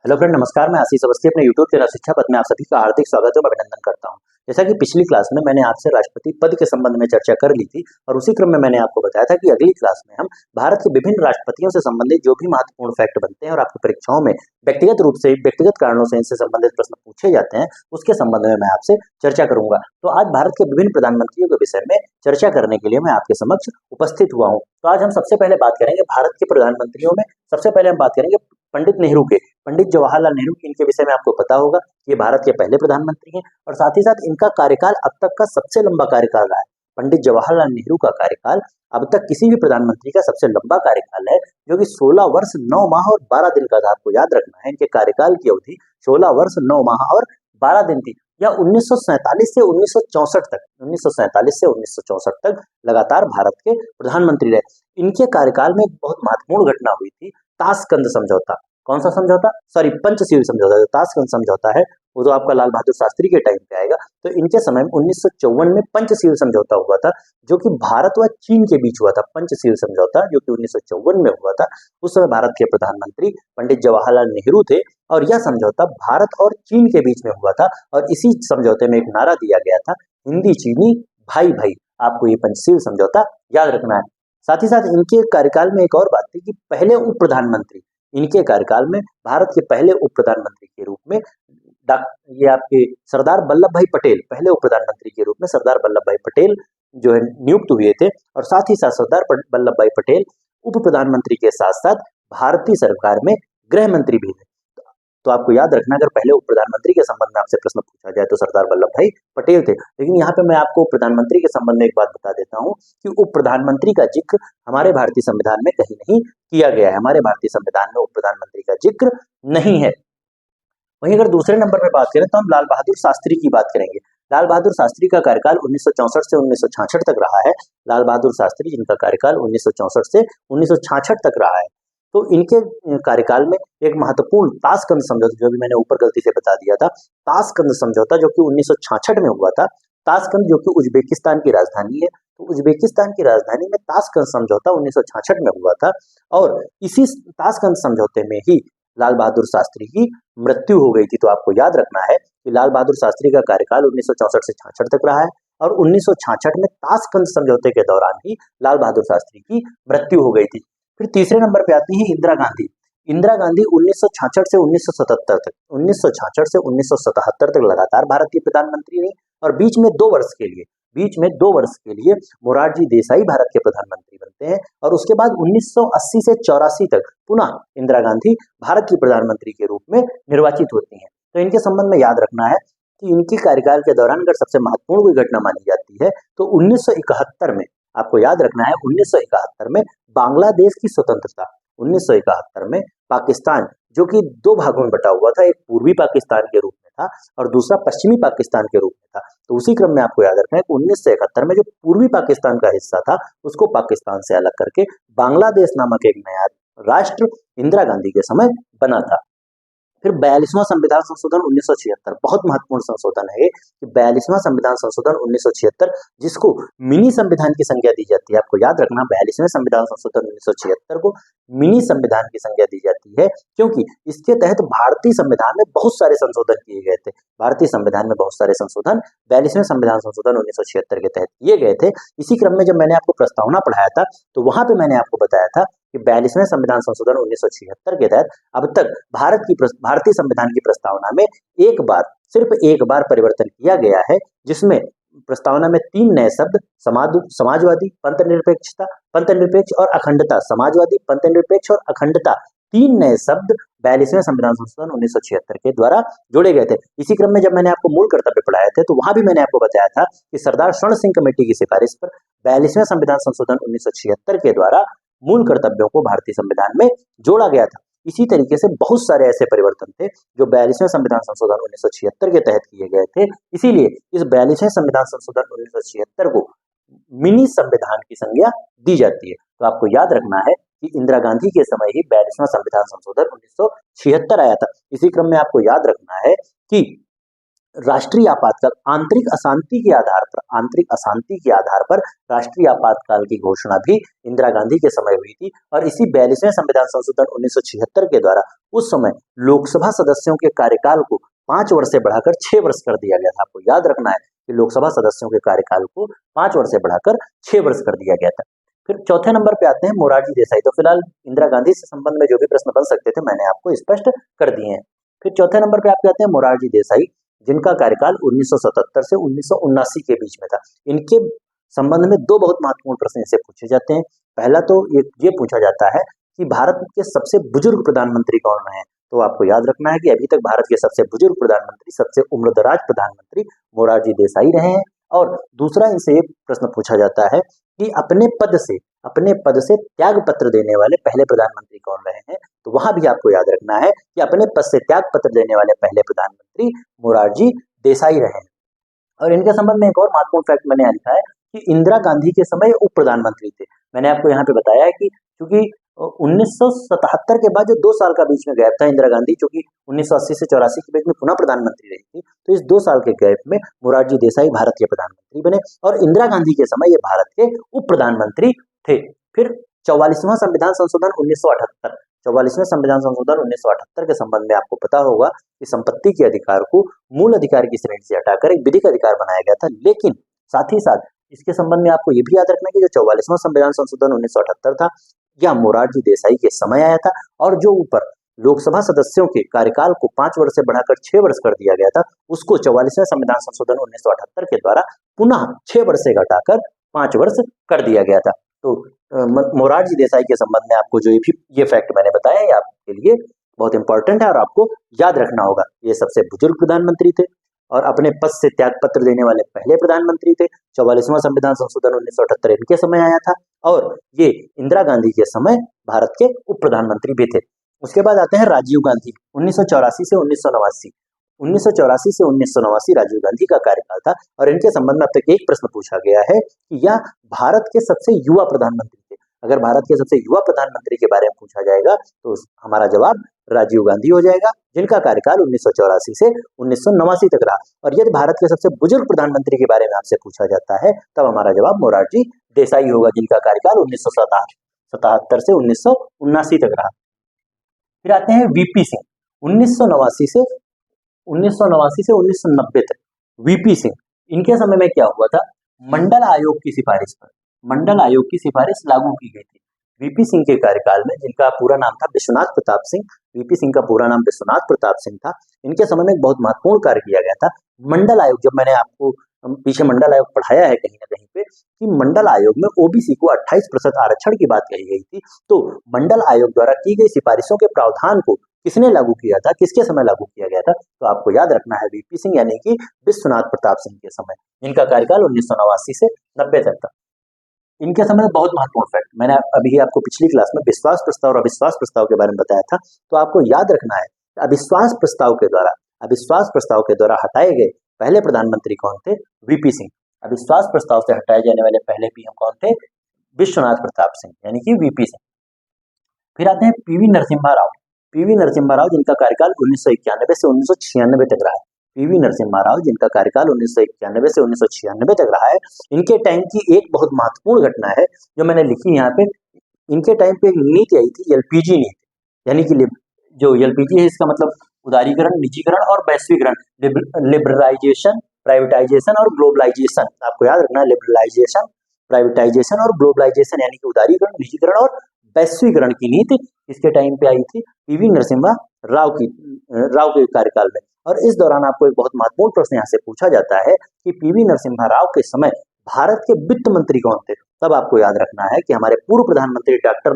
Hello friend, नमस्कार। मैं आशीष अवस्थी अपने यूट्यूब चैनल शिक्षा पथ में आप सभी का हार्दिक स्वागत और अभिनंदन करता हूं। जैसा कि पिछली क्लास में मैंने आपसे राष्ट्रपति पद के संबंध में चर्चा कर ली थी और उसी क्रम में मैंने आपको बताया था कि अगली क्लास में हम भारत के विभिन्न राष्ट्रपतियों से संबंधित जो भी महत्वपूर्ण फैक्ट बनते हैं और आपकी परीक्षाओं में व्यक्तिगत रूप से व्यक्तिगत कारणों से इनसे संबंधित प्रश्न पूछे जाते हैं, उसके संबंध में मैं आपसे चर्चा करूंगा। तो आज भारत के विभिन्न प्रधानमंत्रियों के विषय में चर्चा करने के लिए मैं आपके समक्ष उपस्थित हुआ हूँ। तो आज हम सबसे पहले बात करेंगे भारत के प्रधानमंत्रियों में। सबसे पहले हम बात करेंगे पंडित नेहरू के। पंडित जवाहरलाल नेहरू, इनके विषय में आपको पता होगा, ये भारत के पहले प्रधानमंत्री हैं और साथ ही साथ इनका कार्यकाल अब तक का सबसे लंबा कार्यकाल रहा है। पंडित जवाहरलाल नेहरू का कार्यकाल अब तक किसी भी प्रधानमंत्री का सबसे लंबा कार्यकाल है, जो कि 16 वर्ष 9 माह और 12 दिन का था। आपको याद रखना है, इनके कार्यकाल की अवधि 16 वर्ष 9 माह और 12 दिन थी। या 1947 से 1964 तक 1947 से 1964 तक लगातार भारत के प्रधानमंत्री रहे। इनके कार्यकाल में एक बहुत महत्वपूर्ण घटना हुई थी, ताशकंद समझौता। कौन सा समझौता? सॉरी, पंचशील समझौता। जो ताशकंद समझौता है वो तो आपका लाल बहादुर शास्त्री के टाइम पे आएगा। तो इनके समय में 1954 में पंचशील समझौता हुआ था, जो कि भारत व चीन के बीच हुआ था। पंचशील समझौता जो कि 1954 में हुआ था। उस समय भारत के प्रधानमंत्री पंडित जवाहरलाल नेहरू थे और यह समझौता भारत और चीन के बीच में हुआ था। और इसी समझौते में एक नारा दिया गया था, हिंदी चीनी भाई भाई। आपको ये पंचशील समझौता याद रखना है। साथ ही साथ इनके कार्यकाल में एक और बात थी कि पहले उप प्रधानमंत्री, इनके कार्यकाल में भारत के पहले उप प्रधानमंत्री के रूप में ये आपके सरदार वल्लभ भाई पटेल, पहले उप प्रधानमंत्री के रूप में सरदार वल्लभ भाई पटेल जो है नियुक्त हुए थे। और साथ ही साथ सरदार वल्लभ भाई पटेल उप प्रधानमंत्री के साथ साथ भारतीय सरकार में गृह मंत्री भी थे। तो आपको याद रखना, अगर पहले उप प्रधानमंत्री के संबंध में आपसे प्रश्न पूछा जाए तो सरदार वल्लभ भाई पटेल थे। लेकिन यहाँ पे मैं आपको प्रधानमंत्री के संबंध में एक बात बता देता हूँ कि उप प्रधानमंत्री का जिक्र हमारे भारतीय संविधान में कहीं नहीं किया गया है। हमारे भारतीय संविधान में उप प्रधानमंत्री का जिक्र नहीं है। वहीं अगर दूसरे नंबर पे बात करें तो हम लाल बहादुर शास्त्री की बात करेंगे। लाल बहादुर शास्त्री का कार्यकाल 1964 से 1966 तक रहा है। लाल बहादुर शास्त्री, जिनका कार्यकाल 1964 से 1966 तक रहा है। तो इनके कार्यकाल में एक महत्वपूर्ण ताशकंद समझौता, जो भी मैंने ऊपर गलती से बता दिया था, ताशकंद समझौता जो कि 1966 में हुआ था। ताशकंद जो कि उज्बेकिस्तान की राजधानी है, तो उज्बेकिस्तान की राजधानी में ताशकंद समझौता 1966 में हुआ था। और इसी ताशकंद समझौते में ही लाल बहादुर शास्त्री की मृत्यु हो गई थी। तो आपको याद रखना है कि लाल बहादुर शास्त्री का कार्यकाल 1964 से 66 तक रहा है और 1966 में ताशकंद समझौते के दौरान ही लाल बहादुर शास्त्री की मृत्यु हो गई थी। फिर तीसरे नंबर पे आती है इंदिरा गांधी। इंदिरा गांधी 1966 से 1977 तक 1966 से 1977 तक लगातार भारत की प्रधानमंत्री रही और बीच में 2 वर्ष के लिए मोरारजी देसाई भारत के प्रधानमंत्री बनते हैं। और उसके बाद 1980 से 84 तक पुनः इंदिरा गांधी भारत की प्रधानमंत्री के रूप में निर्वाचित होती हैं। तो इनके संबंध में याद रखना है कि इनके कार्यकाल के दौरान अगर सबसे महत्वपूर्ण कोई घटना मानी जाती है तो 1971 में, आपको याद रखना है, 1971 में बांग्लादेश की स्वतंत्रता। 1971 में पाकिस्तान, जो कि 2 भागों में बटा हुआ था, एक पूर्वी पाकिस्तान के रूप में था और दूसरा पश्चिमी पाकिस्तान के रूप में था। तो उसी क्रम में आपको याद रखना है कि 1971 में जो पूर्वी पाकिस्तान का हिस्सा था उसको पाकिस्तान से अलग करके बांग्लादेश नामक एक नया राष्ट्र इंदिरा गांधी के समय बना था। फिर 42वां संविधान संशोधन 1976, बहुत महत्वपूर्ण संशोधन है कि 42वां संविधान संशोधन 1976, जिसको मिनी संविधान की संज्ञा दी जाती है। आपको याद रखना, 42वें संविधान संशोधन 1976 को मिनी संविधान की संज्ञा दी जाती है, क्योंकि इसके तहत भारतीय संविधान में बहुत सारे संशोधन किए गए थे। भारतीय संविधान में बहुत सारे संशोधन 42वें संविधान संशोधन 1976 के तहत किए गए थे। इसी क्रम में जब मैंने आपको प्रस्तावना पढ़ाया था तो वहां पे मैंने आपको बताया था कि 42वें संविधान संशोधन 1976 के तहत अब तक भारतीय संविधान की प्रस्तावना में सिर्फ एक बार परिवर्तन किया गया है, जिसमें प्रस्तावना में 3 नए शब्द समाजवादी, पंथनिरपेक्ष और अखंडता, समाजवादी, पंथनिरपेक्ष और अखंडता, 3 नए शब्द 42वें संविधान संशोधन 1976 के द्वारा जोड़े गए थे। इसी क्रम में जब मैंने आपको मूल कर्तव्य पढ़ाए थे तो वहां भी मैंने आपको बताया था कि सरदार स्वर्ण सिंह कमेटी की सिफारिश पर 42वें संविधान संशोधन 1976 के द्वारा मूल कर्तव्यों को भारतीय संविधान में जोड़ा गया था। इसी तरीके से बहुत सारे ऐसे परिवर्तन थे जो 42वें संविधान संशोधन 1976 के तहत किए गए थे। इसीलिए इस 42वें संविधान संशोधन 1976 को मिनी संविधान की संज्ञा दी जाती है। तो आपको याद रखना है कि इंदिरा गांधी के समय ही 42वां संविधान संशोधन 1976 आया था। इसी क्रम में आपको याद रखना है कि राष्ट्रीय आपातकाल आंतरिक अशांति के आधार पर राष्ट्रीय आपातकाल की घोषणा भी इंदिरा गांधी के समय हुई थी। और इसी 42वें संविधान संशोधन 1976 के द्वारा उस समय लोकसभा सदस्यों के कार्यकाल को 5 वर्ष से बढ़ाकर 6 वर्ष कर दिया गया था। आपको याद रखना है कि लोकसभा सदस्यों के कार्यकाल को 5 वर्ष से बढ़ाकर 6 वर्ष कर दिया गया था। फिर चौथे नंबर पे आते हैं मोरारजी देसाई। तो फिलहाल इंदिरा गांधी से संबंध में जो भी प्रश्न बन सकते थे मैंने आपको स्पष्ट कर दिए हैं। फिर चौथे नंबर पे आपके आते हैं मोरारजी देसाई, जिनका कार्यकाल 1977 से 1979 के बीच में था। इनके संबंध में दो बहुत महत्वपूर्ण प्रश्न इनसे पूछे जाते हैं। पहला तो ये पूछा जाता है कि भारत के सबसे बुजुर्ग प्रधानमंत्री कौन रहे हैं। तो आपको याद रखना है कि अभी तक भारत के सबसे बुजुर्ग प्रधानमंत्री, सबसे उम्रदराज प्रधानमंत्री मोरारजी देसाई रहे हैं। और दूसरा इनसे एक प्रश्न पूछा जाता है कि अपने पद से त्याग पत्र देने वाले पहले प्रधानमंत्री कौन रहे हैं। तो वहां भी आपको याद रखना है कि अपने पद से त्याग पत्र देने वाले पहले प्रधानमंत्री मोरारजी देसाई रहे हैं। और इनके संबंध में एक और महत्वपूर्ण फैक्ट मैंने लिखा है कि इंदिरा गांधी के समय उप प्रधानमंत्री थे। मैंने आपको यहाँ पे बताया है कि क्योंकि 1977 के बाद जो 2 साल का बीच में गैप था, इंदिरा गांधी जो कि 1980 से 84 के बीच में पुनः प्रधानमंत्री रही थी, तो इस 2 साल के गैप में मोरारजी देसाई भारत के प्रधानमंत्री बने और इंदिरा गांधी के समय ये भारत के उप प्रधानमंत्री थे। फिर 44वां संविधान संशोधन 1978, 44वें संविधान संशोधन 1978 के संबंध में आपको पता होगा कि संपत्ति के अधिकार को मूल अधिकार की श्रेणी से हटाकर एक विधिक अधिकार बनाया गया था। लेकिन साथ ही साथ इसके संबंध में आपको ये भी याद रखना है कि जो 44वां संविधान संशोधन 1978 था यह मोरारजी देसाई के समय आया था, और जो ऊपर लोकसभा सदस्यों के कार्यकाल को 5 वर्ष से बढ़ाकर 6 वर्ष कर दिया गया था, उसको 44वें संविधान संशोधन 1978 के द्वारा पुनः 6 वर्ष से घटाकर 5 वर्ष कर दिया गया था। तो मोरारजी देसाई के संबंध में आपको जो ये फैक्ट मैंने बताया ये आपके लिए बहुत इंपॉर्टेंट है और आपको याद रखना होगा। ये सबसे बुजुर्ग प्रधानमंत्री थे और अपने पद से त्याग पत्र देने वाले पहले प्रधानमंत्री थे। 44वां संविधान संशोधन 1978 इनके समय आया था और ये इंदिरा गांधी के समय भारत के उप प्रधानमंत्री भी थे। उसके बाद आते हैं राजीव गांधी। 1984 से 1989, 1984 से 1989 राजीव गांधी का कार्यकाल था और इनके संबंध में अब तक एक प्रश्न पूछा गया है कि यह भारत के सबसे युवा प्रधानमंत्री थे। अगर भारत के सबसे युवा प्रधानमंत्री के बारे में पूछा जाएगा तो हमारा जवाब राजीव गांधी हो जाएगा, जिनका कार्यकाल 1984 से 1989 तक रहा। और यदि भारत के सबसे बुजुर्ग प्रधानमंत्री के बारे में आपसे पूछा जाता है तब हमारा जवाब मोरारजी देसाई होगा, जिनका कार्यकाल 1977 से 1979 तक रहा। फिर आते हैं वीपी सिंह। 1989 से 1990 तक वीपी सिंह, इनके समय में क्या हुआ था, मंडल आयोग की सिफारिश लागू की गई थी। वीपी सिंह के कार्यकाल में, जिनका पूरा नाम था विश्वनाथ प्रताप सिंह, वीपी सिंह का पूरा नाम विश्वनाथ प्रताप सिंह था, इनके समय में एक बहुत महत्वपूर्ण कार्य किया गया था। मंडल आयोग, जब मैंने आपको पीछे मंडल आयोग पढ़ाया है कहीं ना कहीं पे कि मंडल आयोग में ओबीसी को 28% आरक्षण की बात कही गई थी, तो मंडल आयोग द्वारा की गई सिफारिशों के प्रावधान को किसने लागू किया था, किसके समय लागू किया गया था, तो आपको याद रखना है वीपी सिंह यानी कि विश्वनाथ प्रताप सिंह के समय। इनका कार्यकाल 1989 से 90 तक था। इनके समय बहुत महत्वपूर्ण फैक्ट मैंने अभी आपको पिछली क्लास में विश्वास प्रस्ताव और अविश्वास प्रस्ताव के बारे में बताया था, तो आपको याद रखना है अविश्वास प्रस्ताव के द्वारा हटाए गए पहले प्रधानमंत्री कौन थे, वीपी सिंह। अविश्वास प्रस्ताव से हटाए जाने वाले पहले पीएम कौन थे, विश्वनाथ प्रताप सिंह यानी कि वीपी सिंह। फिर आते हैं पीवी नरसिम्हा राव। पीवी नरसिम्हा राव, जिनका कार्यकाल 1991 से 1996 तक रहा है। पीवी नरसिम्हा राव, जिनका कार्यकाल 1991 से 1996 तक रहा है। इनके टाइम की एक बहुत महत्वपूर्ण घटना है जो मैंने लिखी यहाँ पे। इनके टाइम पे एक नीति आई थी, एलपीजी नीति, यानी कि जो एलपीजी है इसका मतलब उदारीकरण, निजीकरण और वैश्वीकरण, लिबरलाइजेशन, प्राइवेटाइजेशन और ग्लोबलाइजेशन। आपको याद रखना है लिबरलाइजेशन, प्राइवेटाइजेशन और ग्लोबलाइजेशन, यानी कि उदारीकरण, निजीकरण और वैश्वीकरण की नीति इसके टाइम पे आई थी पीवी नरसिम्हा राव के कार्यकाल में। और इस दौरान आपको एक बहुत महत्वपूर्ण प्रश्न यहाँ से पूछा जाता है कि पीवी नरसिम्हा राव के समय भारत के वित्त मंत्री कौन थे। तब आपको याद रखना है कि हमारे पूर्व प्रधानमंत्री डॉक्टर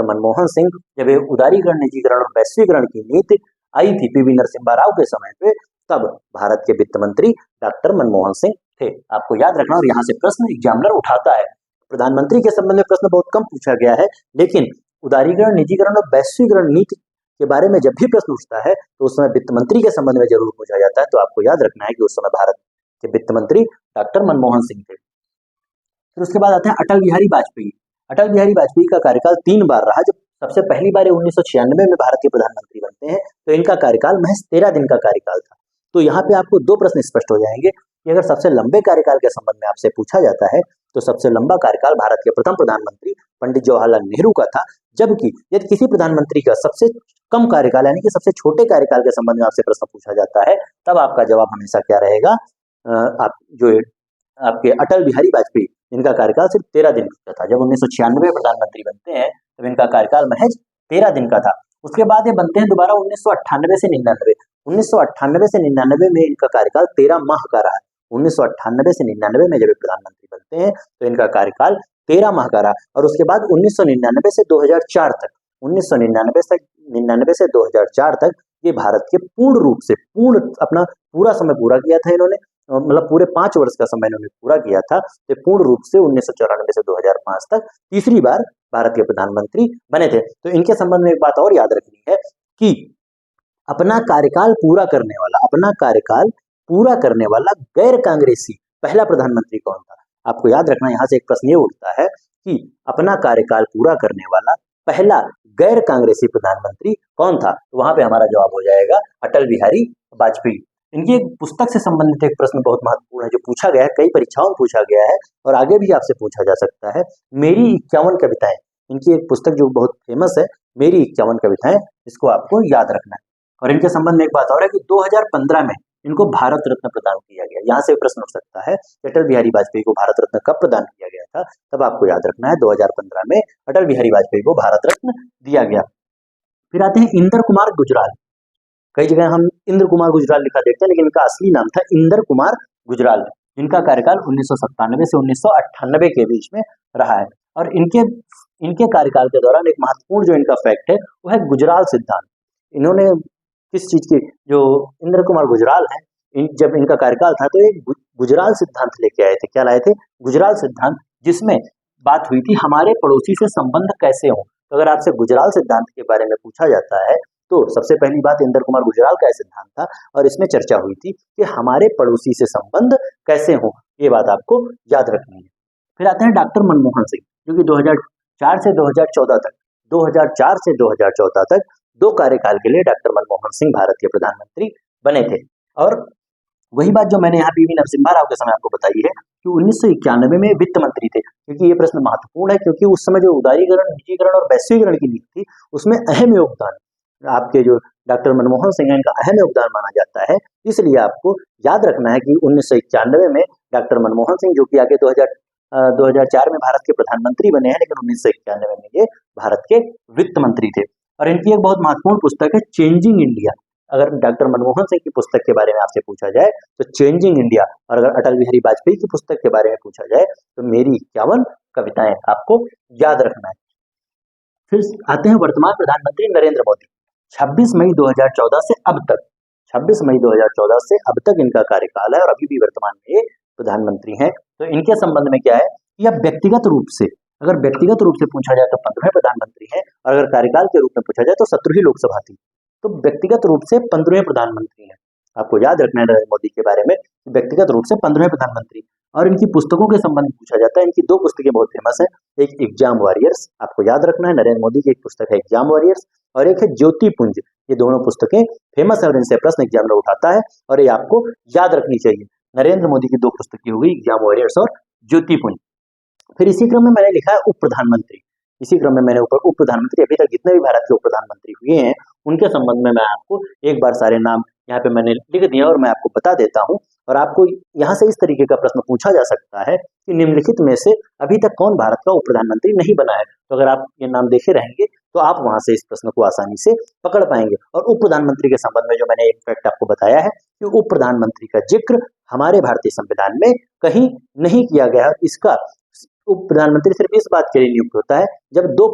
मनमोहन सिंह जब ये उदारीकरण, निजीकरण और वैश्वीकरण की नीति आई थी पीवी नरसिम्हा राव के समय पे, तब भारत के वित्त मंत्री डॉक्टर मनमोहन सिंह थे। आपको याद रखना, और यहाँ से प्रश्न एग्जामिनर उठाता है। प्रधानमंत्री के संबंध में प्रश्न बहुत कम पूछा गया है, लेकिन उदारीकरण, निजीकरण और वैश्वीकरण नीति के बारे में जब भी प्रश्न उठता है तो उस समय वित्त मंत्री के संबंध में जरूर पूछा जाता है। तो आपको याद रखना है कि उस समय भारत के वित्त मंत्री डॉक्टर मनमोहन सिंह थे। फिर उसके बाद आते हैं अटल बिहारी वाजपेयी। अटल बिहारी वाजपेयी का कार्यकाल 3 बार रहा। जब सबसे पहली बार 1996 में भारत के प्रधानमंत्री बनते हैं तो इनका कार्यकाल महज 13 दिन का कार्यकाल था। तो यहाँ पे आपको दो प्रश्न स्पष्ट हो जाएंगे कि अगर सबसे लंबे कार्यकाल के संबंध में आपसे पूछा जाता है तो सबसे लंबा कार्यकाल भारत के प्रथम प्रधानमंत्री पंडित जवाहरलाल नेहरू का था, जबकि यदि किसी प्रधानमंत्री का सबसे कम कार्यकाल यानी कि सबसे छोटे कार्यकाल के संबंध में आपसे प्रश्न पूछा जाता है, तब आपका जवाब हमेशा क्या रहेगा? आप जो आपके अटल बिहारी वाजपेयी, इनका कार्यकाल सिर्फ 13 दिन का था। जब 1996 प्रधानमंत्री बनते हैं तब इनका कार्यकाल महज 13 दिन का था। उसके बाद ये बनते हैं दोबारा 1998 से 99। 1998 से 99 में इनका कार्यकाल 13 माह का रहा। 1998 से 99 में जब प्रधानमंत्री बनते हैं तो इनका कार्यकाल 13 माह का रहा। और उसके बाद 1999 से 2004 तक 1999 से 2004 तक ये भारत के पूर्ण रूप से अपना पूरा समय पूरा किया था इन्होंने, मतलब पूरे 5 वर्ष का समय इन्होंने पूरा किया था। तो पूर्ण रूप से 1994 से 2005 तक तीसरी बार भारत के प्रधानमंत्री बने थे। तो इनके संबंध में एक बात और याद रखनी है कि अपना कार्यकाल पूरा करने वाला गैर कांग्रेसी पहला प्रधानमंत्री कौन था? आपको याद रखना, यहाँ से एक प्रश्न ये उठता है कि अपना कार्यकाल पूरा करने वाला पहला गैर कांग्रेसी प्रधानमंत्री कौन था? तो वहां पे हमारा जवाब हो जाएगा अटल बिहारी वाजपेयी। इनकी एक पुस्तक से संबंधित एक प्रश्न बहुत महत्वपूर्ण है जो पूछा गया है, कई परीक्षाओं में पूछा गया है और आगे भी आपसे पूछा जा सकता है। मेरी 51 कविताएं, इनकी एक पुस्तक जो बहुत फेमस है, मेरी 51 कविताएं, इसको आपको याद रखना है। और इनके संबंध में एक बात और है कि 2015 में इनको भारत रत्न प्रदान किया गया। यहाँ से प्रश्न उठ सकता है अटल बिहारी वाजपेयी को भारत रत्न कब प्रदान किया गया था? तब आपको याद रखना है 2015 में अटल बिहारी वाजपेयी को भारत रत्न दिया गया। फिर आते हैं इंदर कुमार गुजराल। कई जगह हम इंद्र कुमार गुजराल लिखा देखते हैं, लेकिन इनका असली नाम था इंदर कुमार गुजराल, जिनका कार्यकाल 1997 से 1998 के बीच में रहा है। और इनके कार्यकाल के दौरान एक महत्वपूर्ण जो इनका फैक्ट है वो है गुजराल सिद्धांत। इन्होंने किस चीज की, जो इंद्र कुमार गुजराल है, जब इनका कार्यकाल था तो एक गुजराल सिद्धांत लेके आए थे। क्या लाए थे? गुजराल सिद्धांत, जिसमें बात हुई थी हमारे पड़ोसी से संबंध कैसे हो। तो अगर आपसे गुजराल सिद्धांत के बारे में पूछा जाता है तो सबसे पहली बात इंदर कुमार गुजराल का सिद्धांत था और इसमें चर्चा हुई थी कि हमारे पड़ोसी से संबंध कैसे हो। ये बात आपको याद रखनी है। फिर आते हैं डॉक्टर मनमोहन सिंह, जो कि 2004 से 2014 तक 2 कार्यकाल के लिए डॉक्टर मनमोहन सिंह भारत के प्रधानमंत्री बने थे। और वही बात जो मैंने यहाँ पीवी नरसिम्हा राव के समय आपको बताई है कि 1991 में वित्त मंत्री थे, क्योंकि ये प्रश्न महत्वपूर्ण है, क्योंकि उस समय जो उदारीकरण, निजीकरण और वैश्वीकरण की नीति थी उसमें अहम योगदान आपके जो डॉक्टर मनमोहन सिंह है, इनका अहम योगदान माना जाता है। इसलिए आपको याद रखना है कि 1991 में डॉक्टर मनमोहन सिंह, जो कि आगे 2004 में भारत के प्रधानमंत्री बने हैं, लेकिन 1991 में ये भारत के वित्त मंत्री थे। और इनकी एक बहुत महत्वपूर्ण पुस्तक है चेंजिंग इंडिया। अगर डॉक्टर मनमोहन सिंह की पुस्तक के बारे में आपसे पूछा जाए तो चेंजिंग इंडिया, और अगर अटल बिहारी वाजपेयी की पुस्तक के बारे में पूछा जाए तो मेरी 51 कविताएं आपको याद रखना है। फिर आते हैं वर्तमान प्रधानमंत्री नरेंद्र मोदी। 26 मई 2014 से अब तक इनका कार्यकाल है और अभी भी वर्तमान में ये प्रधानमंत्री हैं। तो इनके संबंध में क्या है कि अब व्यक्तिगत रूप से पूछा जाए तो 15वें प्रधानमंत्री हैं, और अगर कार्यकाल के रूप में पूछा जाए तो 17वीं लोकसभा थी। तो व्यक्तिगत रूप से 15वें प्रधानमंत्री हैं। आपको याद रखना है नरेंद्र मोदी के बारे में, व्यक्तिगत रूप से 15वें प्रधानमंत्री। और इनकी पुस्तकों के संबंध में पूछा जाता है, इनकी 2 पुस्तकें बहुत फेमस है। एक एग्जाम वॉरियर्स, आपको याद रखना है, नरेंद्र मोदी की एक पुस्तक है एग्जाम वॉरियर्स, और एक है ज्योति पुंज। ये दोनों पुस्तकें फेमस है और इनसे प्रश्न एग्जाम में उठाता है और ये आपको याद रखनी चाहिए। नरेंद्र मोदी की 2 पुस्तकें हुई, एग्जाम वॉरियर्स और ज्योति पुंज। फिर इसी क्रम में मैंने लिखा है उप प्रधानमंत्री। इसी क्रम में मैंने उप प्रधानमंत्री अभी तक जितने भी भारत के उप प्रधानमंत्री हुए हैं उनके संबंध में मैं आपको एक बार सारे नाम यहाँ पे मैंने लिख दिया और मैं आपको बता देता हूँ। और आपको यहाँ से इस तरीके का प्रश्न पूछा जा सकता है कि निम्नलिखित में से अभी तक कौन भारत का उप प्रधानमंत्री नहीं बना है। तो अगर आप ये नाम देखे रहेंगे तो आप वहां से इस प्रश्न को आसानी से पकड़ पाएंगे। और उप प्रधानमंत्री के संबंध में जो मैंने एक फैक्ट आपको बताया है कि उप प्रधानमंत्री का जिक्र हमारे भारतीय संविधान में कहीं नहीं किया गया। इसका उप प्रधानमंत्री सिर्फ इस बात के लिए नियुक्त होता है जब दो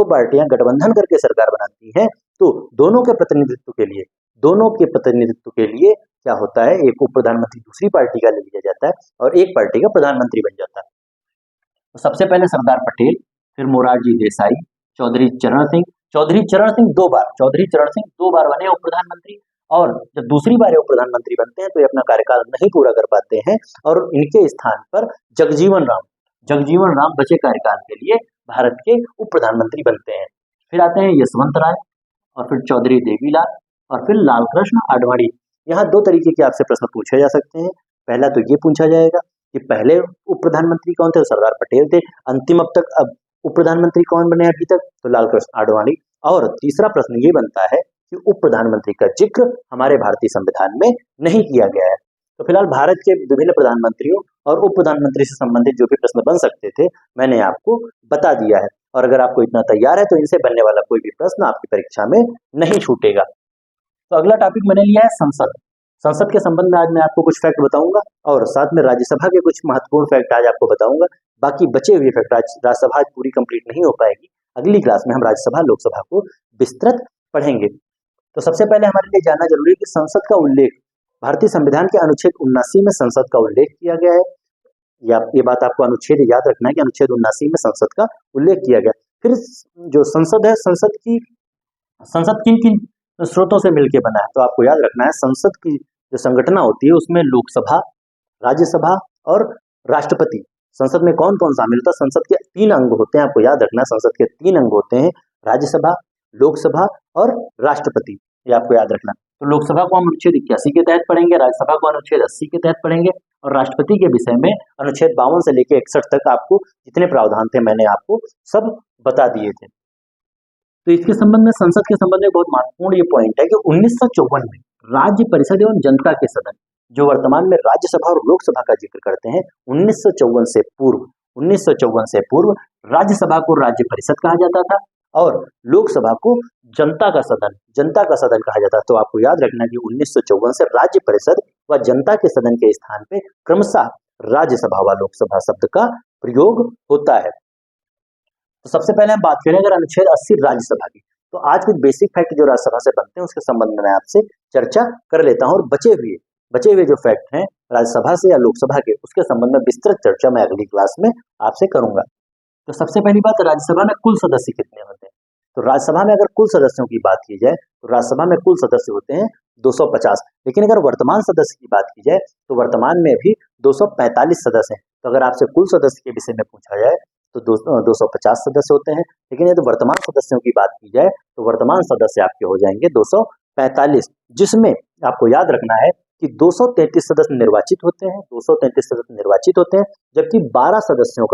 पार्टियां गठबंधन करके सरकार बनाती हैं, तो दोनों के प्रतिनिधित्व के लिए क्या होता है, एक उप प्रधानमंत्री दूसरी पार्टी का ले लिया जाता है और एक पार्टी का प्रधानमंत्री बन जाता है। तो सबसे पहले सरदार पटेल, फिर मोरारजी देसाई, चौधरी चरण सिंह 2 बार बने उप प्रधानमंत्री। और जब दूसरी बार उप प्रधानमंत्री बनते हैं तो ये अपना कार्यकाल नहीं पूरा कर पाते हैं और इनके स्थान पर जगजीवन राम बचे कार्यकाल के लिए भारत के उप प्रधानमंत्री बनते हैं। फिर आते हैं यशवंत राय, और फिर चौधरी देवीलाल, और फिर लालकृष्ण आडवाणी। यहाँ दो तरीके के आपसे प्रश्न पूछे जा सकते हैं। पहला तो ये पूछा जाएगा कि पहले उप प्रधानमंत्री कौन थे? सरदार पटेल थे। अंतिम अब उप प्रधानमंत्री कौन बने अभी तक? तो लाल कृष्ण आडवाणी। और तीसरा प्रश्न ये बनता है कि उप प्रधानमंत्री का जिक्र हमारे भारतीय संविधान में नहीं किया गया है। तो फिलहाल भारत के विभिन्न प्रधानमंत्रियों और उप प्रधानमंत्री से संबंधित जो भी प्रश्न बन सकते थे मैंने आपको बता दिया है, और अगर आपको इतना तैयार है तो इनसे बनने वाला कोई भी प्रश्न आपकी परीक्षा में नहीं छूटेगा। तो अगला टॉपिक मैंने लिया है संसद। संसद के संबंध में आज मैं आपको कुछ फैक्ट बताऊंगा और साथ में राज्यसभा के कुछ महत्वपूर्ण फैक्ट आज आपको बताऊंगा। बाकी बचे हुए फैक्ट, राज्यसभा आज पूरी कंप्लीट नहीं हो पाएगी, अगली क्लास में हम राज्यसभा लोकसभा को विस्तृत पढ़ेंगे। तो सबसे पहले हमारे लिए जानना जरूरी है कि संसद का उल्लेख भारतीय संविधान के अनुच्छेद 79 में संसद का उल्लेख किया गया है। ये बात आपको अनुच्छेद याद रखना है कि अनुच्छेद 79 में संसद का उल्लेख किया गया। फिर जो संसद है, संसद किन किन स्रोतों से मिलकर बना है? तो आपको याद रखना है संसद की जो संगठना होती है उसमें लोकसभा, राज्यसभा और राष्ट्रपति। संसद में कौन कौन शामिल होता है? संसद के 3 अंग होते हैं, आपको याद रखना है संसद के 3 अंग होते हैं, राज्यसभा, लोकसभा और राष्ट्रपति। ये आपको याद रखना। तो लोकसभा को हम अनुच्छेद 81 के तहत पढ़ेंगे, राज्यसभा को अनुच्छेद 80 के तहत पढ़ेंगे और राष्ट्रपति के विषय में अनुच्छेद 52 से लेकर 61 तक आपको जितने प्रावधान थे मैंने आपको सब बता दिए थे। तो इसके संबंध में, संसद के संबंध में बहुत महत्वपूर्ण ये पॉइंट है कि 1954 में राज्य परिषद एवं जनता के सदन, जो वर्तमान में राज्यसभा और लोकसभा का जिक्र करते हैं, 1954 से पूर्व राज्यसभा को राज्य परिषद कहा जाता था और लोकसभा को जनता का सदन कहा जाता है। तो आपको याद रखना कि 1954 से राज्य परिषद व जनता के सदन के स्थान पे क्रमशः राज्यसभा व लोकसभा शब्द का प्रयोग होता है। तो सबसे पहले हम बात करें अगर अनुच्छेद 80 राज्यसभा की, तो आज कुछ बेसिक फैक्ट जो राज्यसभा से बनते हैं उसके संबंध में मैं आपसे चर्चा कर लेता हूं और बचे हुए जो फैक्ट हैं राज्यसभा से या लोकसभा के, उसके संबंध में विस्तृत चर्चा मैं अगली क्लास में आपसे करूंगा। तो सबसे पहली बात, राज्यसभा में कुल सदस्य कितने होते हैं? तो राज्यसभा में अगर कुल सदस्यों की बात की जाए तो राज्यसभा में कुल सदस्य होते हैं 250, लेकिन अगर वर्तमान सदस्य की बात की जाए तो वर्तमान में भी 245 सदस्य हैं। तो अगर आपसे कुल सदस्य के विषय में पूछा जाए तो 250 सदस्य होते हैं, लेकिन यदि वर्तमान सदस्यों की बात की जाए तो वर्तमान सदस्य आपके हो जाएंगे 245, जिसमें आपको याद रखना है कि 233 सदस्य निर्वाचित होते हैं, जबकि 12 सदस्यों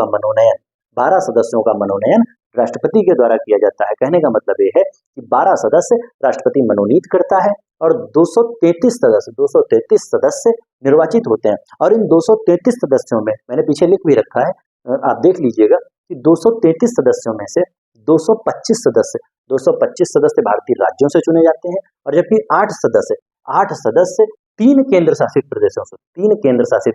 का मनोनयन राष्ट्रपति के द्वारा किया जाता है। कहने का मतलब ये है कि 12 सदस्य राष्ट्रपति मनोनीत करता है और 233 सदस्य निर्वाचित होते हैं। और इन 233 सदस्यों में मैंने पीछे लिख भी रखा है, आप देख लीजिएगा कि 233 सदस्यों में से 225 सदस्य भारतीय राज्यों से चुने जाते हैं और जबकि 8 सदस्य 3 केंद्र शासित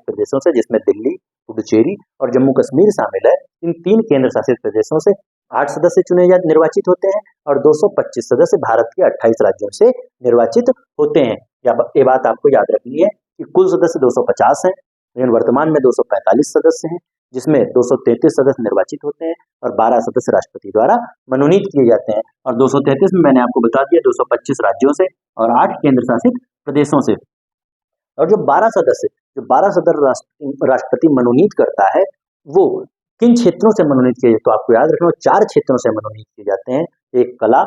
प्रदेशों से जिसमें दिल्ली, पुडुचेरी और जम्मू कश्मीर शामिल है, इन 3 केंद्र शासित प्रदेशों से 8 सदस्य निर्वाचित होते हैं और 225 सदस्य भारत के 28 राज्यों से निर्वाचित होते हैं। ये बात आपको याद रखनी है कि कुल सदस्य 250 हैं, लेकिन वर्तमान में 245 सदस्य हैं, जिसमें 233 सदस्य निर्वाचित होते हैं और 12 सदस्य राष्ट्रपति द्वारा मनोनीत किए जाते हैं। और 233 में मैंने आपको बता दिया 225 राज्यों से और 8 केंद्र शासित प्रदेशों से। और जो 12 सदस्य राष्ट्रपति मनोनीत करता है वो किन क्षेत्रों से मनोनीत किए? तो आपको याद रखना 4 क्षेत्रों से मनोनीत किए जाते हैं, एक कला,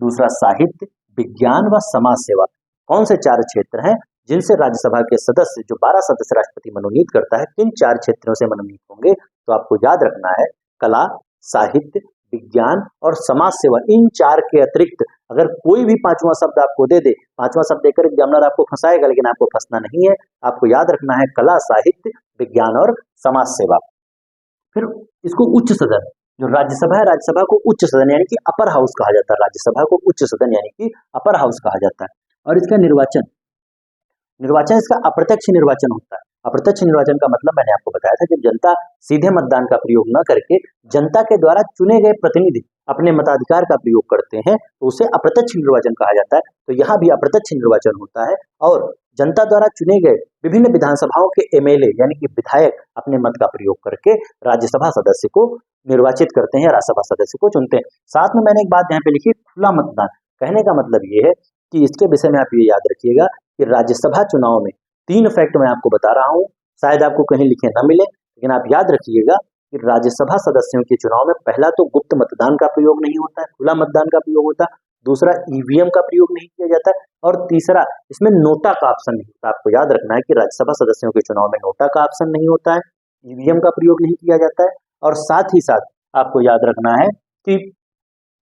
दूसरा साहित्य, विज्ञान व समाज सेवा। कौन से 4 क्षेत्र हैं जिनसे राज्यसभा के सदस्य, जो 12 सदस्य राष्ट्रपति मनोनीत करता है, किन 4 क्षेत्रों से मनोनीत होंगे? तो आपको याद रखना है कला, साहित्य, विज्ञान और समाज सेवा। इन 4 के अतिरिक्त अगर कोई भी 5वां शब्द आपको दे दे, 5वां शब्द देकर एग्जामिनर आपको फंसाएगा, लेकिन आपको फंसना नहीं है। आपको याद रखना है कला, साहित्य, विज्ञान और समाज सेवा। फिर इसको उच्च सदन, जो राज्यसभा है, राज्यसभा को उच्च सदन यानी कि अपर हाउस कहा जाता है। राज्यसभा को उच्च सदन यानी कि अपर हाउस कहा जाता है। और इसका निर्वाचन इसका अप्रत्यक्ष निर्वाचन होता है। अप्रत्यक्ष निर्वाचन का मतलब मैंने आपको बताया था कि जनता सीधे मतदान का प्रयोग न करके जनता के द्वारा चुने गए प्रतिनिधि अपने मताधिकार का प्रयोग करते हैं, तो उसे अप्रत्यक्ष निर्वाचन कहा जाता है। तो यहाँ भी अप्रत्यक्ष निर्वाचन होता है और जनता द्वारा चुने गए विभिन्न विधानसभाओं के एमएलए यानी कि विधायक अपने मत का प्रयोग करके राज्यसभा सदस्य को निर्वाचित करते हैं, राज्यसभा सदस्य को चुनते हैं। साथ में मैंने एक बात यहाँ पे लिखी, खुला मतदान। कहने का मतलब ये है कि इसके विषय में आप ये याद रखिएगा कि राज्यसभा चुनाव में 3 फैक्ट मैं आपको बता रहा हूँ, शायद आपको कहीं लिखे न मिले, लेकिन आप याद रखिएगा कि राज्यसभा सदस्यों के चुनाव में पहला तो गुप्त मतदान का प्रयोग नहीं होता है, खुला मतदान का प्रयोग होता है। दूसरा, ईवीएम का प्रयोग नहीं किया जाता है और तीसरा, इसमें नोटा का ऑप्शन नहीं होता। आपको याद रखना है कि राज्यसभा सदस्यों के चुनाव में नोटा का ऑप्शन नहीं होता है, ईवीएम का प्रयोग नहीं किया जाता है। और साथ ही साथ आपको याद रखना है कि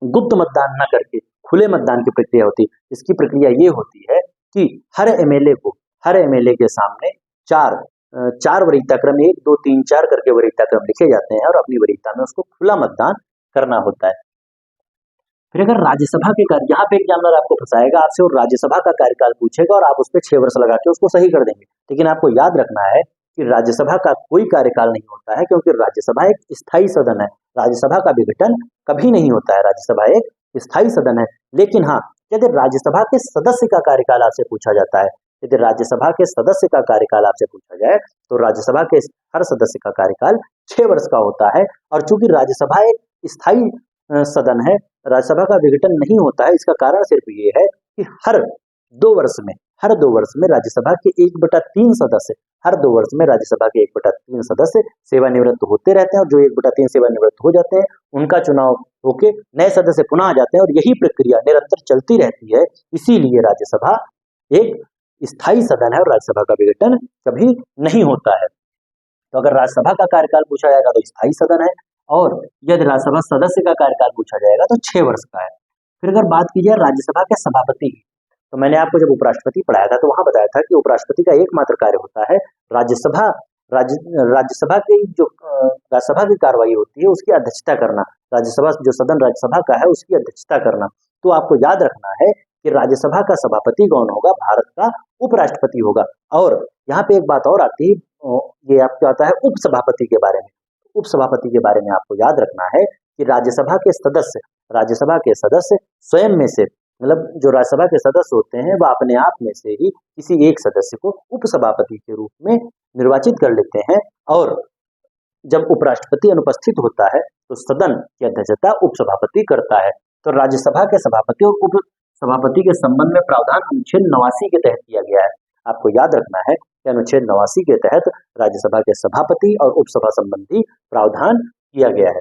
गुप्त मतदान न करके खुले मतदान की प्रक्रिया होती है। इसकी प्रक्रिया ये होती है कि हर एमएलए के सामने चार वरीयता क्रम 1, 2, 3, 4 करके वरीयता क्रम लिखे जाते हैं और अपनी वरीयता में उसको खुला मतदान करना होता है। फिर अगर राज्यसभा के कार्य, यहाँ पे एग्जामिनर आपको फंसाएगा, आपसे और राज्यसभा का कार्यकाल पूछेगा और आप उस पर 6 वर्ष लगा के उसको सही कर देंगे। लेकिन आपको याद रखना है कि राज्यसभा का कोई कार्यकाल नहीं होता है, क्योंकि राज्यसभा एक स्थायी सदन है। राज्यसभा का विघटन कभी नहीं होता है, राज्यसभा एक स्थायी सदन है। लेकिन हाँ, यदि राज्यसभा के सदस्य का कार्यकाल आपसे पूछा जाता है, यदि राज्यसभा के सदस्य का कार्यकाल आपसे पूछा जाए तो राज्यसभा के हर सदस्य का कार्यकाल 6 वर्ष का होता है। और चूंकि राज्यसभा एक स्थायी सदन है, राज्यसभा का विघटन नहीं होता है, इसका कारण सिर्फ ये है कि हर 2 वर्ष में राज्यसभा के 1/3 सदस्य, हर 2 वर्ष में राज्यसभा के 1/3 सदस्य सेवानिवृत्त होते रहते हैं, और जो 1/3 सेवानिवृत्त हो जाते हैं उनका चुनाव होके नए सदस्य पुनः आ जाते हैं, और यही प्रक्रिया निरंतर चलती रहती है। इसीलिए राज्यसभा एक स्थायी सदन है और राज्यसभा का विघटन कभी नहीं होता है। तो अगर राज्यसभा का कार्यकाल पूछा जाएगा तो स्थायी सदन है, और यदि राज्यसभा सदस्य का कार्यकाल पूछा जाएगा तो 6 वर्ष का है। फिर अगर बात की जाए राज्यसभा के सभापति की, तो मैंने आपको जब उपराष्ट्रपति पढ़ाया था तो वहां बताया था कि उपराष्ट्रपति का एकमात्र कार्य होता है राज्यसभा की जो राज्यसभा की कार्रवाई होती है उसकी अध्यक्षता करना, राज्यसभा जो सदन राज्यसभा का है उसकी अध्यक्षता करना। तो आपको याद रखना है कि राज्यसभा का सभापति कौन होगा, भारत का उपराष्ट्रपति होगा। और यहाँ पे एक बात और आती है, ये आपको आता है उपसभापति के बारे में। उपसभापति के बारे में आपको याद रखना है कि राज्यसभा के सदस्य स्वयं में से, मतलब जो राज्यसभा के सदस्य होते हैं वह अपने आप में से ही किसी एक सदस्य को उपसभापति के रूप में निर्वाचित कर लेते हैं, और जब उपराष्ट्रपति अनुपस्थित होता है तो सदन की अध्यक्षता उपसभापति करता है। तो राज्यसभा के सभापति और उप सभापति के संबंध में प्रावधान अनुच्छेद 89 के तहत किया गया है। आपको याद रखना है कि अनुच्छेद 89 के तहत राज्यसभा के सभापति और उपसभा संबंधी प्रावधान किया गया है।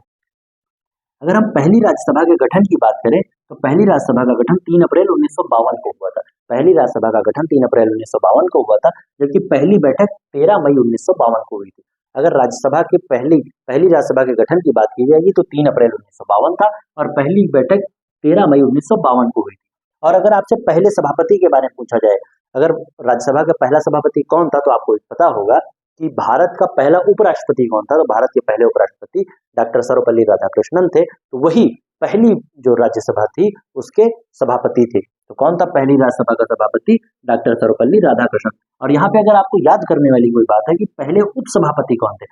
अगर हम पहली राज्यसभा के गठन की बात करें तो पहली राज्यसभा का गठन 3 अप्रैल 1952 को हुआ था। पहली राज्यसभा का गठन 3 अप्रैल 1952 को हुआ था, जबकि पहली बैठक 13 मई 1952 को हुई थी। अगर राज्यसभा के पहली राज्यसभा के गठन की बात की जाएगी तो 3 अप्रैल 1952 था, और पहली बैठक 13 मई 1952 को हुई थी। और अगर आपसे पहले सभापति के बारे में पूछा जाए, अगर राज्यसभा का पहला सभापति कौन था, तो आपको पता होगा कि भारत का पहला उपराष्ट्रपति कौन था। तो भारत के पहले उपराष्ट्रपति डॉक्टर सर्वपल्ली राधाकृष्णन थे। तो वही पहली जो राज्यसभा थी उसके सभापति थे। तो कौन था पहली राज्यसभा का सभापति? डॉक्टर सर्वपल्ली राधाकृष्णन। और यहाँ पे अगर आपको याद करने वाली कोई बात है कि पहले उपसभापति कौन थे,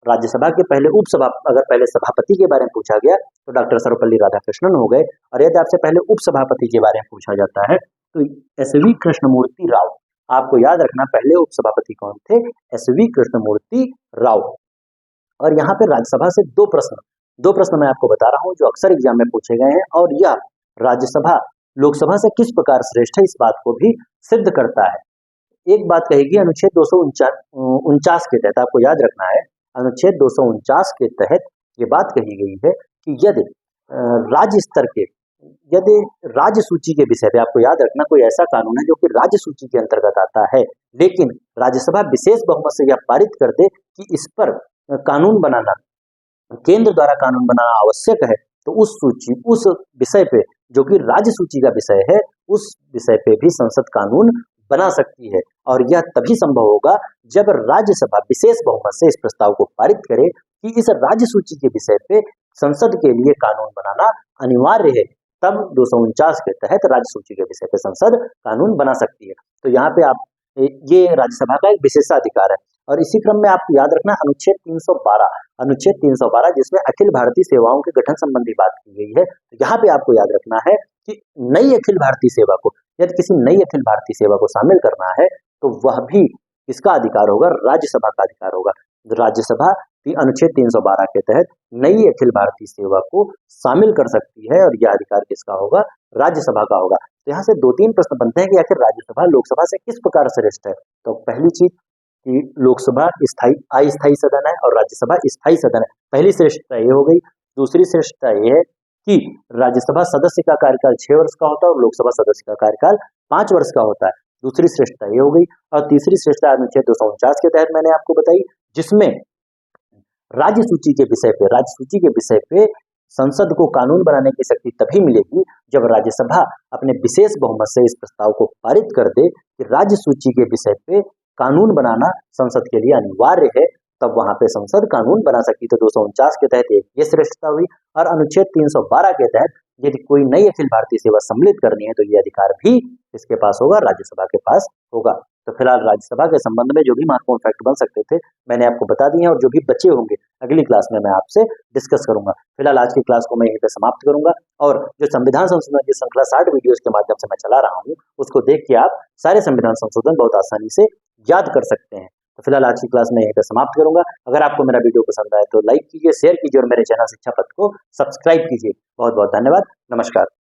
राज्यसभा के पहले अगर पहले सभापति के बारे में पूछा गया तो डॉक्टर सर्वपल्ली राधाकृष्णन हो गए, और यदि आपसे पहले उपसभापति के बारे में पूछा जाता है तो एसवी कृष्णमूर्ति राव। आपको याद रखना पहले उपसभापति कौन थे, एसवी कृष्णमूर्ति राव। और यहाँ पे राज्यसभा से दो प्रश्न मैं आपको बता रहा हूँ जो अक्सर एग्जाम में पूछे गए हैं, और यह राज्यसभा लोकसभा से किस प्रकार श्रेष्ठ है इस बात को भी सिद्ध करता है। एक बात कहेगी अनुच्छेद 249 के तहत, आपको याद रखना है अनुच्छेद 249 के तहत ये बात कही गई है कि यदि राज्य स्तर के, यदि राज्य सूची के विषय पे, आपको याद रखना कोई ऐसा कानून है जो कि राज्य सूची के अंतर्गत आता है, लेकिन राज्यसभा विशेष बहुमत से यह पारित कर दे कि इस पर कानून बनाना, केंद्र द्वारा कानून बनाना आवश्यक है, तो उस विषय पे जो कि राज्य सूची का विषय है, उस विषय पे भी संसद कानून बना सकती है। और यह तभी संभव होगा जब राज्यसभा विशेष बहुमत से इस प्रस्ताव को पारित करे कि इस राज्य सूची के विषय पे संसद के लिए कानून बनाना अनिवार्य है, तब 249 के तहत राज्य सूची के विषय पे संसद कानून बना सकती है। तो यहाँ पे आप ये राज्यसभा का एक विशेषाधिकार है। और इसी क्रम में आपको याद रखना अनुच्छेद 312 जिसमें अखिल भारतीय सेवाओं के गठन संबंधी बात की गई है। तो यहाँ पे आपको याद रखना है कि नई अखिल भारतीय सेवा को, यदि किसी नई अखिल भारतीय सेवा को शामिल करना है तो वह भी किसका अधिकार होगा, राज्यसभा का अधिकार होगा। राज्यसभा अनुच्छेद 312 के तहत नई अखिल भारतीय सेवा को शामिल कर सकती है, और यह अधिकार किसका होगा, राज्यसभा का होगा। तो यहाँ से 2-3 प्रश्न बनते हैं कि आखिर राज्यसभा लोकसभा से किस प्रकार श्रेष्ठ है। तो पहली चीज कि लोकसभा अस्थायी सदन है और राज्यसभा स्थायी सदन है, पहली श्रेष्ठता ये हो गई। दूसरी श्रेष्ठता ये है कि राज्यसभा सदस्य का कार्यकाल 6 वर्ष का होता है और लोकसभा सदस्य का कार्यकाल 5 वर्ष का होता है। दूसरी श्रेष्ठता ये हो गई। और तीसरी श्रेष्ठता अनुच्छेद 249 के तहत मैंने आपको बताई, जिसमें राज्य सूची के विषय पे संसद को कानून बनाने की शक्ति तभी मिलेगी जब राज्यसभा अपने विशेष बहुमत से इस प्रस्ताव को पारित कर दे कि राज्य सूची के विषय पे कानून बनाना संसद के लिए अनिवार्य है, तब वहां पे संसद कानून बना सकती। तो 249 के तहत ये श्रेष्ठता हुई। और अनुच्छेद 312 के तहत यदि कोई नई अखिल भारतीय सेवा सम्मिलित करनी है तो ये अधिकार भी इसके पास होगा, राज्यसभा के पास होगा। तो फिलहाल राज्यसभा के संबंध में जो भी महत्वपूर्ण फैक्ट बन सकते थे मैंने आपको बता दिए हैं, और जो भी बचे होंगे अगली क्लास में मैं आपसे डिस्कस करूंगा। फिलहाल आज की क्लास को मैं यहीं पे समाप्त करूंगा, और जो संविधान संशोधन की श्रृंखला 60 वीडियोस के माध्यम से मैं चला रहा हूँ उसको देख के आप सारे संविधान संशोधन बहुत आसानी से याद कर सकते हैं। तो फिलहाल आज की क्लास में यहीं पे समाप्त करूंगा। अगर आपको मेरा वीडियो पसंद आए तो लाइक कीजिए, शेयर कीजिए और मेरे चैनल शिक्षा पथ को सब्सक्राइब कीजिए। बहुत बहुत धन्यवाद। नमस्कार।